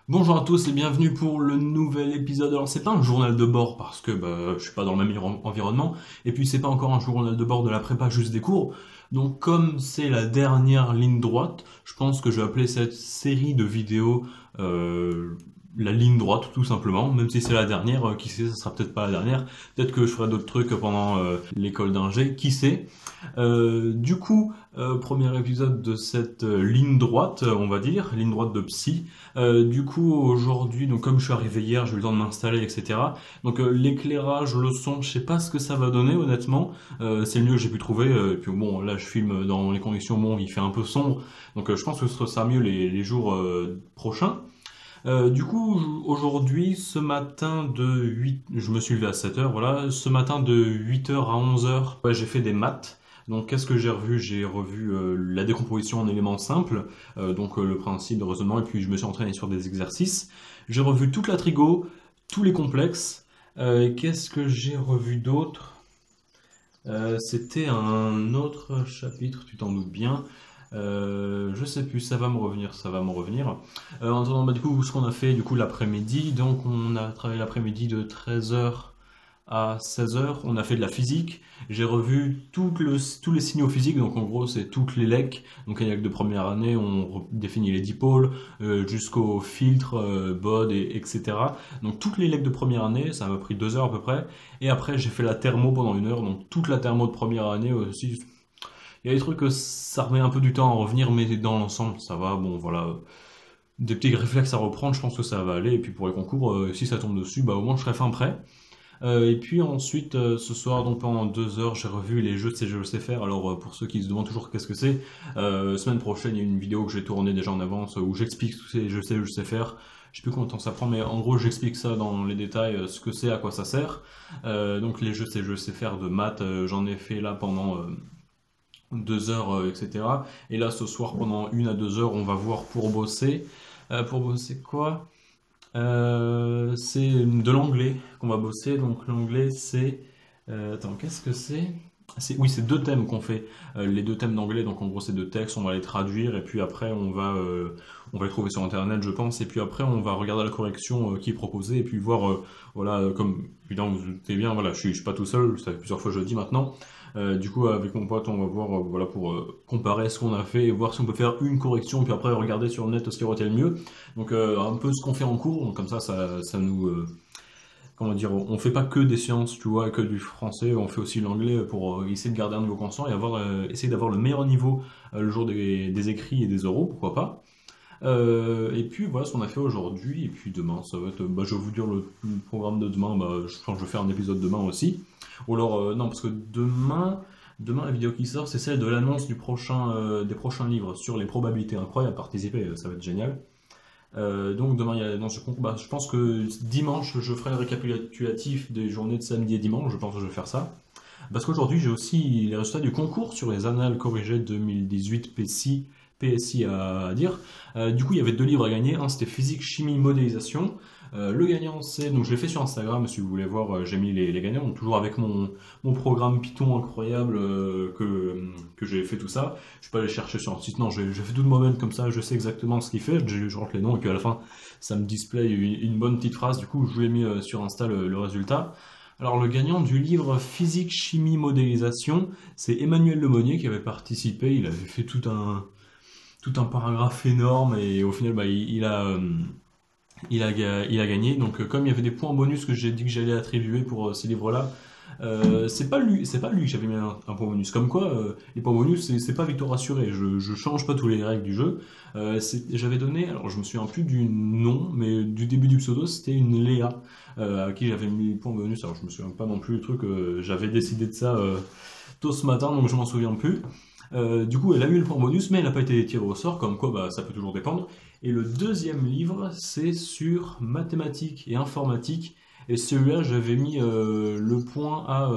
Bonjour à tous et bienvenue pour le nouvel épisode. Alors c'est pas un journal de bord parce que je suis pas dans le même environnement et puis c'est pas encore un journal de bord de la prépa juste des cours. Donc comme c'est la dernière ligne droite, je pense que je vais appeler cette série de vidéos euh, la ligne droite tout simplement. Même si c'est la dernière, qui sait, ça sera peut-être pas la dernière. Peut-être que je ferai d'autres trucs pendant l'école d'ingé, qui sait. Premier épisode de cette ligne droite, on va dire, ligne droite de psy. Aujourd'hui, donc comme je suis arrivé hier, j'ai eu le temps de m'installer, etc. L'éclairage, le son, je sais pas ce que ça va donner honnêtement. C'est le mieux que j'ai pu trouver. Et puis bon, là je filme dans les conditions, bon, il fait un peu sombre. Je pense que ce sera mieux les jours prochains. Aujourd'hui, ce matin de 8, je me suis levé à 7 heures, voilà. Ce matin de 8 heures à 11 heures, ouais, j'ai fait des maths. Donc, qu'est-ce que j'ai revu? J'ai revu la décomposition en éléments simples, le principe de raisonnement, et puis je me suis entraîné sur des exercices. J'ai revu toute la trigo, tous les complexes. Et qu'est-ce que j'ai revu d'autre? C'était un autre chapitre, tu t'en doutes bien. Je sais plus, ça va me revenir, ça va me revenir. En attendant, ce qu'on a fait l'après-midi, donc on a travaillé l'après-midi de 13 heures à 16 heures. On a fait de la physique. J'ai revu tous les signaux physiques, donc en gros c'est toutes les lecs. Donc les lecs de première année, on définit les dipôles jusqu'au filtre, BOD, etc. Donc toutes les lecs de première année, ça m'a pris 2 heures à peu près. Et après j'ai fait la thermo pendant 1 heure, donc toute la thermo de première année aussi. Il y a des trucs que ça remet un peu du temps à revenir, mais dans l'ensemble, ça va. Bon, voilà. Des petits réflexes à reprendre, je pense que ça va aller. Et puis pour les concours, si ça tombe dessus, au moins je serai fin prêt. Et puis ensuite, ce soir, donc pendant 2 heures, j'ai revu les jeux de ces jeux je sais faire. Alors pour ceux qui se demandent toujours qu'est-ce que c'est, semaine prochaine, il y a une vidéo que j'ai tournée déjà en avance où j'explique tous ces jeux je sais faire. Je sais plus combien de temps ça prend, mais en gros, j'explique ça dans les détails, ce que c'est, à quoi ça sert. Donc les jeux je sais faire de maths, j'en ai fait là pendant 2 heures, etc. Et là, ce soir, pendant 1 à 2 heures, on va voir pour bosser. Pour bosser quoi? C'est de l'anglais qu'on va bosser. Donc l'anglais, c'est... attends, qu'est-ce que c'est? Oui, c'est deux thèmes qu'on fait. Les deux thèmes d'anglais, donc en gros, c'est deux textes, on va les traduire, et puis après, on va les trouver sur Internet, je pense, et puis après, on va regarder la correction qui est proposée, et puis voir, voilà, comme évidemment, vous vous doutez bien, voilà, je suis pas tout seul, ça fait plusieurs fois que je le dis maintenant. Avec mon pote, on va voir, voilà, pour comparer ce qu'on a fait et voir si on peut faire une correction, puis après regarder sur le net ce qui aurait été le mieux. Un peu ce qu'on fait en cours, donc comme ça nous, comment dire, on fait pas que des sciences, tu vois, que du français, on fait aussi l'anglais pour essayer de garder un niveau constant et essayer d'avoir le meilleur niveau le jour des écrits et des oraux, pourquoi pas. Et puis voilà ce qu'on a fait aujourd'hui. Et puis demain, ça va être. Je vais vous dire le programme de demain. Je pense que je vais faire un épisode demain aussi. Ou alors, non, parce que demain la vidéo qui sort, c'est celle de l'annonce des prochains livres sur les probabilités incroyables à participer. Ça va être génial. Donc demain, il y a l'annonce du concours. Je pense que dimanche, je ferai le récapitulatif des journées de samedi et dimanche. Je pense que je vais faire ça. Parce qu'aujourd'hui, j'ai aussi les résultats du concours sur les annales corrigées 2018 PSI à dire. Il y avait deux livres à gagner. Un, c'était Physique, Chimie, Modélisation. Le gagnant, c'est... Donc, je l'ai fait sur Instagram, si vous voulez voir, j'ai mis les gagnants. Donc, toujours avec mon programme Python incroyable que j'ai fait tout ça. Je ne suis pas allé chercher sur un site. Non, j'ai fait tout de moi-même comme ça. Je sais exactement ce qu'il fait. Je rentre les noms et puis à la fin, ça me display une bonne petite phrase. Du coup, je vous ai mis sur Insta le résultat. Alors le gagnant du livre Physique, Chimie, Modélisation, c'est Emmanuel Lemonnier qui avait participé, il avait fait tout un paragraphe énorme et au final il a gagné. Comme il y avait des points bonus que j'ai dit que j'allais attribuer pour ces livres-là, c'est pas lui que j'avais mis un point bonus. Comme quoi, les points bonus, c'est pas victoire assurée. Je change pas tous les règles du jeu. J'avais donné, alors je me souviens plus du nom, mais du début du pseudo, c'était une Léa à qui j'avais mis le point bonus. Alors je me souviens pas non plus du truc. J'avais décidé de ça tôt ce matin, donc je m'en souviens plus. Elle a eu le point bonus, mais elle n'a pas été tirée au sort, comme quoi ça peut toujours dépendre. Et le deuxième livre, c'est sur mathématiques et informatique. Et celui-là, j'avais mis le point à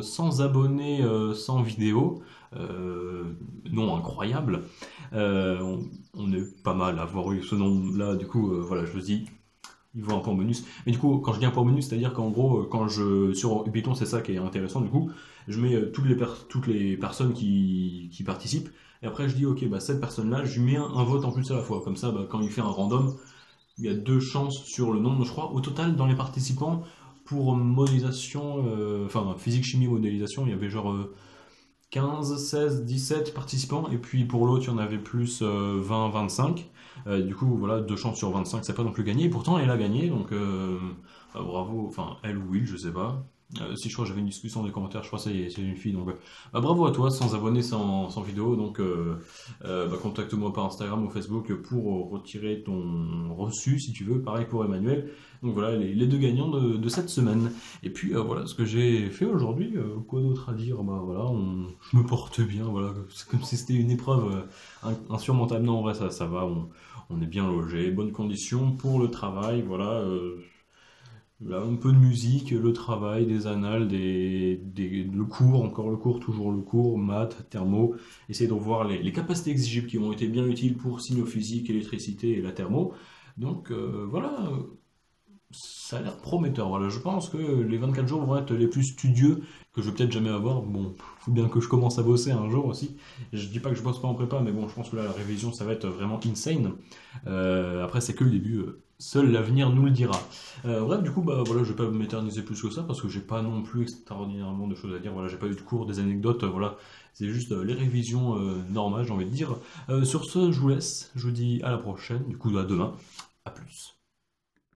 100 abonnés, 100 vidéos. Nom incroyable. On est pas mal à avoir eu ce nom-là. Voilà, je me dis, il vaut un point bonus. Mais du coup, quand je dis un point bonus, c'est-à-dire qu'en gros, sur Python, c'est ça qui est intéressant. Du coup, je mets toutes les personnes qui participent. Et après, je dis, ok, cette personne-là, je lui mets un vote en plus à la fois. Comme ça, quand il fait un random, il y a 2 chances sur le nombre, je crois, au total dans les participants pour modélisation, enfin physique, chimie, modélisation, il y avait genre 15, 16, 17 participants, et puis pour l'autre, il y en avait plus 20, 25. Du coup, voilà, 2 chances sur 25, c'est pas non plus gagné. Et pourtant, elle a gagné, donc bravo, enfin, elle ou il, je sais pas. Si je crois que j'avais une discussion dans les commentaires, je crois que c'est une fille, donc bravo à toi, sans abonnés, sans vidéo, donc contacte-moi par Instagram ou Facebook pour retirer ton reçu si tu veux, pareil pour Emmanuel. Donc voilà, les 2 gagnants de cette semaine. Et puis voilà ce que j'ai fait aujourd'hui, quoi d'autre à dire, bah voilà, je me porte bien, voilà, c'est comme si c'était une épreuve insurmontable, non en vrai ça va, on est bien logé, bonnes conditions pour le travail, voilà. Là, un peu de musique, le travail, des annales, le cours, encore le cours, toujours le cours, maths, thermo. Essayer de voir les capacités exigibles qui ont été bien utiles pour signaux physiques, électricité et la thermo. Donc voilà, ça a l'air prometteur. Voilà, je pense que les 24 jours vont être les plus studieux que je vais peut-être jamais avoir. Bon, faut bien que je commence à bosser un jour aussi. Je dis pas que je bosse pas en prépa, mais bon, je pense que là, la révision, ça va être vraiment insane. Après, c'est que le début. Seul l'avenir nous le dira. Bref, du coup, bah voilà, je vais pas m'éterniser plus que ça parce que j'ai pas non plus extraordinairement de choses à dire. Voilà, j'ai pas eu de cours, des anecdotes. Voilà, c'est juste les révisions normales, j'ai envie de dire. Sur ce, je vous laisse. Je vous dis à la prochaine. Du coup, à demain. À plus.